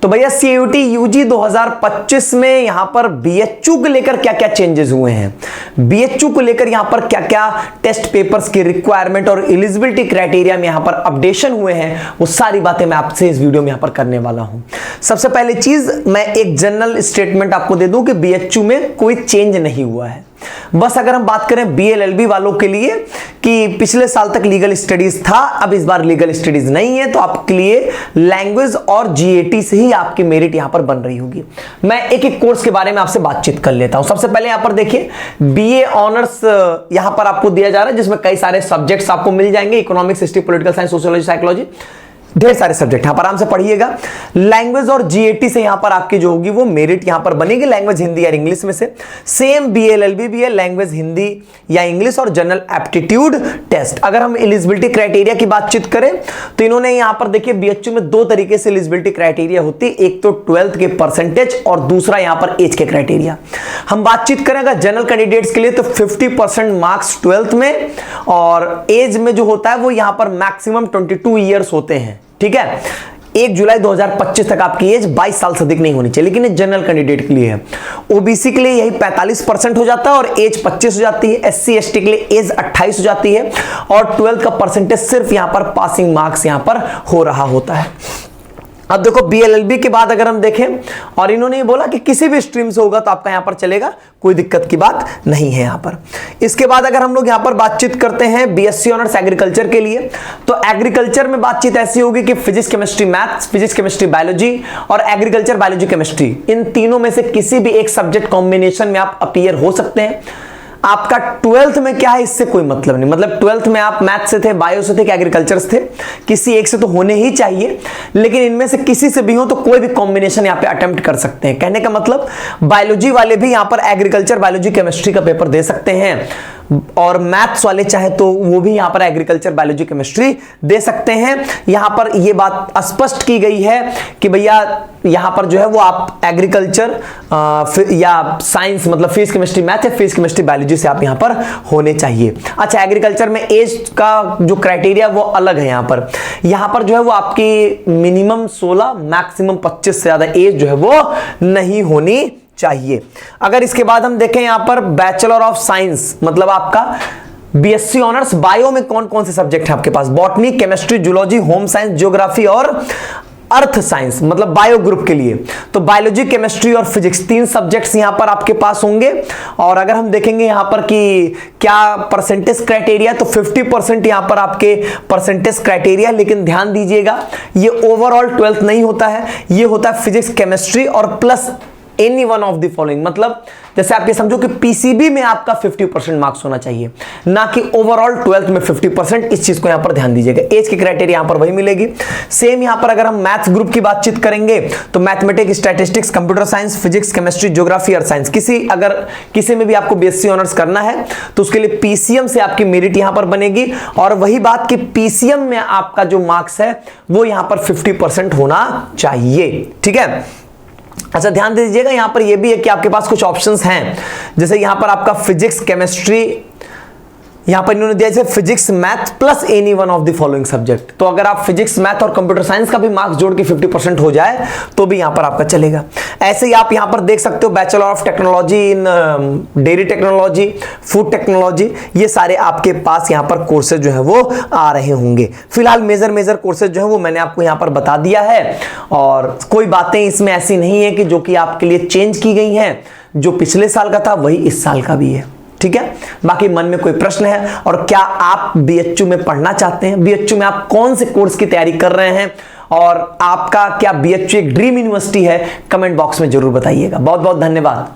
तो भैया CUT UG 2025 में यहां पर बीएचयू को लेकर क्या क्या चेंजेस हुए हैं, बीएचयू को लेकर यहां पर क्या क्या टेस्ट पेपर्स की रिक्वायरमेंट और एलिजिबिलिटी क्राइटेरिया में यहां पर अपडेशन हुए हैं, वो सारी बातें मैं आपसे इस वीडियो में यहां पर करने वाला हूं। सबसे पहले चीज मैं एक जनरल स्टेटमेंट आपको दे दूं कि बीएचयू में कोई चेंज नहीं हुआ है। बस अगर हम बात करें बीएलएलबी वालों के लिए कि पिछले साल तक लीगल स्टडीज था, अब इस बार लीगल स्टडीज नहीं है, तो आपके लिए लैंग्वेज और जीएटी से ही आपकी मेरिट यहां पर बन रही होगी। मैं एक एक कोर्स के बारे में आपसे बातचीत कर लेता हूं। सबसे पहले यहां पर देखिए बीए ऑनर्स यहां पर आपको दिया जा रहा है, जिसमें कई सारे सब्जेक्ट्स आपको मिल जाएंगे, economics, history, political science, sociology, psychology, ढेर सारे सब्जेक्ट यहां पर आराम से पढ़िएगा। लैंग्वेज और जीएटी से यहां पर आपकी जो होगी वो मेरिट यहां पर बनेगी, लैंग्वेज हिंदी या इंग्लिश में से। सेम बीएलएलबी भी है, लैंग्वेज हिंदी या इंग्लिश और जनरल एप्टीट्यूड टेस्ट। अगर हम एलिजिबिलिटी क्राइटेरिया की बातचीत करें तो इन्होंने यहां पर देखिए बीएचयू में दो तरीके से एलिजिबिलिटी क्राइटेरिया होती है, एक तो 12th के परसेंटेज और दूसरा यहां पर एज के क्राइटेरिया। हम बातचीत करें अगर जनरल कैंडिडेट्स के लिए तो 50% मार्क्स 12th में, और एज में जो होता है वो यहां पर मैक्सिमम 22 ईयर्स होते हैं। ठीक है, 1 जुलाई 2025 तक आपकी एज 22 साल से अधिक नहीं होनी चाहिए, लेकिन ये जनरल कैंडिडेट के लिए है। ओबीसी के लिए यही 45% हो जाता है और एज 25 हो जाती है। एससी एसटी के लिए एज 28 हो जाती है और 12th का परसेंटेज सिर्फ यहां पर पासिंग मार्क्स यहां पर हो रहा होता है। अब देखो बीएलएलबी के बाद अगर हम देखें, और इन्होंने ये बोला कि किसी भी स्ट्रीम से होगा तो आपका यहां पर चलेगा, कोई दिक्कत की बात नहीं है यहां पर। इसके बाद अगर हम लोग यहां पर बातचीत करते हैं बीएससी ऑनर्स एग्रीकल्चर के लिए, तो एग्रीकल्चर में बातचीत ऐसी होगी कि physics chemistry maths, physics chemistry biology और एग्रीकल्चर बायोलॉजी केमिस्ट्री, इन तीनों में से किसी भी एक सब्जेक्ट कॉम्बिनेशन में आप अपीयर हो सकते हैं। आपका 12th में क्या है इससे कोई मतलब नहीं, मतलब 12th में आप मैथ से थे, बायो से थे कि एग्रीकल्चर से थे, किसी एक से तो होने ही चाहिए, लेकिन इनमें से किसी से भी हो तो कोई भी कॉम्बिनेशन यहां पे अटेम्प्ट कर सकते हैं। कहने का मतलब बायोलॉजी वाले भी यहां पर एग्रीकल्चर बायोलॉजी केमिस्ट्री का पेपर दे सकते हैं, और मैथ्स वाले चाहे तो वो भी यहां पर एग्रीकल्चर बायोलॉजी केमिस्ट्री दे सकते हैं। यहां पर ये बात स्पष्ट की गई है कि भैया यहां पर जो है वो आप एग्रीकल्चर या साइंस मतलब फिजिक्स केमिस्ट्री मैथ या फिजिक्स केमिस्ट्री बायोलॉजी से आप यहां पर होने चाहिए। अच्छा, एग्रीकल्चर में एज का जो क्राइटेरिया वो अलग है। यहां पर जो है वो आपकी मिनिमम 16 मैक्सिमम 25 से ज्यादा एज जो है वो नहीं होनी चाहिए। अगर इसके बाद हम देखें यहां पर बैचलर ऑफ साइंस, मतलब आपका बीएससी ऑनर्स बायो में कौन कौन से सब्जेक्ट हैं आपके पास, botany, chemistry, zoology, home science, geography और अर्थ साइंस, मतलब बायो ग्रुप के लिए तो बायोलॉजी, केमिस्ट्री और फिजिक्स, 3 सब्जेक्ट्स यहां पर आपके पास होंगे। और अगर हम देखेंगे यहां पर कि क्या परसेंटेज क्राइटेरिया, तो 50% यहां पर आपके परसेंटेज क्राइटेरिया, लेकिन ध्यान दीजिएगा ये ओवरऑल 12th नहीं होता है, ये होता है फिजिक्स केमिस्ट्री और plus any one of the following. मतलब जैसे आप ये समझो कि पीसीबी में आपका 50% मार्क्स होना चाहिए, ना कि ओवरऑल 12th में 50%। इस चीज को यहां पर ध्यान दीजिएगा, एज की क्राइटेरिया यहां पर वही मिलेगी। सेम यहां पर अगर हम मैथ्स ग्रुप की बातचीत करेंगे तो mathematics, statistics, computer science, physics, chemistry, geography और साइंस, किसी में भी आपको बीएससी ऑनर्स करना है तो उसके लिए पीसीएम से आपकी मेरिट यहां पर बनेगी। और वही बात कि पीसीएम में आपका जो मार्क्स है वो यहां पर 50% होना चाहिए। ठीक है, अच्छा ध्यान दीजिएगा यहां पर यह भी है कि आपके पास कुछ ऑप्शंस हैं, जैसे यहां पर आपका फिजिक्स केमिस्ट्री, यहां पर इन्होंने दिया जैसे physics math plus any one of the following subject. तो अगर आप फिजिक्स मैथ और कंप्यूटर साइंस का भी मार्क्स जोड़ के 50% हो जाए तो भी यहां पर आपका चलेगा। ऐसे ही आप यहां पर देख सकते हो bachelor of technology in dairy technology, food technology, ये सारे आपके पास यहां पर कोर्सेज जो है वो आ रहे होंगे। फिलहाल मेजर कोर्सेज जो है वो मैंने आपको यहां पर बता दिया है, और कोई बातें इसमें ऐसी नहीं है कि जो कि आपके लिए चेंज की गई हैं, जो पिछले साल का था वही इस साल का भी है। ठीक है, बाकी मन में कोई प्रश्न है और क्या आप बीएचयू में पढ़ना चाहते हैं, बीएचयू में आप कौन से कोर्स की तैयारी कर रहे हैं, और आपका क्या बीएचयू एक ड्रीम यूनिवर्सिटी है, कमेंट बॉक्स में जरूर बताइएगा। बहुत बहुत धन्यवाद।